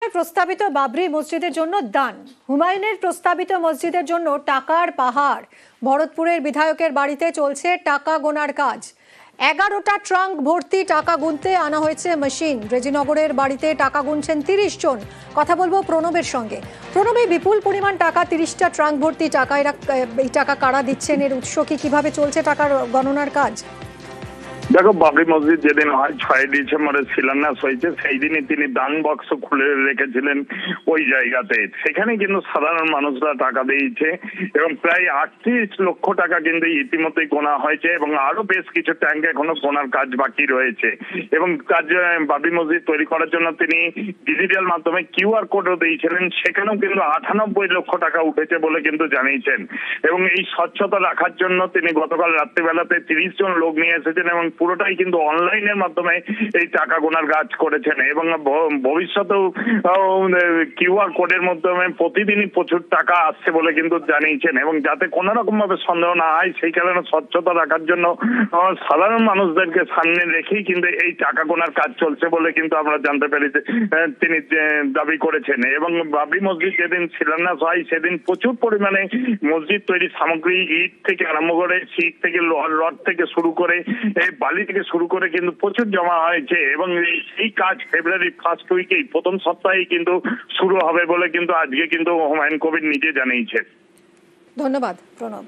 প্রস্তাবিত বাবরি মসজিদের জন্য দান, হুমায়ুনের প্রস্তাবিত মসজিদের জন্য টাকার পাহাড়। ভরতপুরের বিধায়কের বাড়িতে চলছে টাকা গোনার কাজ। 11টা ট্রাঙ্ক ভর্তি টাকা গুনতে আনা হয়েছে মেশিন। রেজিনগরের বাড়িতে টাকা গুনছেন 30 জন। কথা বলবো প্রণবের সঙ্গে। প্রণবে, বিপুল পরিমাণ টাকা, 30টা ট্রাঙ্ক ভর্তি টাকা, এই টাকা কারা দিচ্ছেন, এর উৎস কি, কিভাবে চলছে টাকার গণনার কাজ? দেখো, বাবরি মসজিদ যেদিন হয় 6 ডিসেম্বরে শিলান্যাস হয়েছে, সেই দিনই তিনি দান বক্স খুলে রেখেছিলেন ওই জায়গাতে। সেখানে কিন্তু সাধারণ মানুষরা টাকা দিয়েছে এবং প্রায় 38 লক্ষ টাকা কিন্তু ইতিমধ্যেই গোনা হয়েছে এবং আরো বেশ কিছু ট্যাঙ্ক এখনো গোনার কাজ বাকি রয়েছে। এবং কাজ বাবরি মসজিদ তৈরি করার জন্য তিনি ডিজিটাল মাধ্যমে কিউআর কোডও দিয়েছিলেন, সেখানেও কিন্তু 98 লক্ষ টাকা উঠেছে বলে কিন্তু জানিয়েছেন। এবং এই স্বচ্ছতা রাখার জন্য তিনি গতকাল রাত্রিবেলাতে 30 জন লোক নিয়ে এসেছেন এবং পুরোটাই কিন্তু অনলাইনের মাধ্যমে এই টাকা গোনার কাজ করেছেন। এবং ভবিষ্যতেও কিউআর কোডের মাধ্যমে প্রতিদিনই প্রচুর টাকা আসছে বলে কিন্তু জানিয়েছেন। এবং যাতে কোনো রকম ভাবে সন্দেহ না হয়, সেই কারণে স্বচ্ছতা রাখার জন্য সাধারণ মানুষদেরকে সামনে রেখেই কিন্তু এই টাকা গোনার কাজ চলছে বলে কিন্তু আমরা জানতে পেরেছি, তিনি দাবি করেছেন। এবং বাবরি মসজিদ যেদিন শিলান্যাস হয় সেদিন প্রচুর পরিমাণে মসজিদ তৈরির সামগ্রী, ইট থেকে আরম্ভ করে, শিক থেকে রড থেকে শুরু করে, এই বালি থেকে শুরু করে কিন্তু প্রচুর জমা হয়েছে। এবং এই কাজ ফেব্রুয়ারি ফার্স্ট উইকেই, প্রথম সপ্তাহেই কিন্তু শুরু হবে বলে কিন্তু আজকে কিন্তু হুমায়ুন কবির নিজে জানিয়েছে। ধন্যবাদ প্রণব।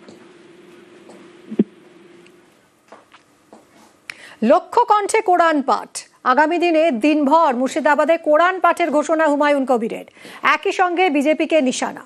লক্ষ্য কণ্ঠে কোরআন পাঠ। আগামী দিনে দিনভর মুর্শিদাবাদে কোরআন পাঠের ঘোষণা হুমায়ুন কবিরের। একই সঙ্গে বিজেপিকে নিশানা।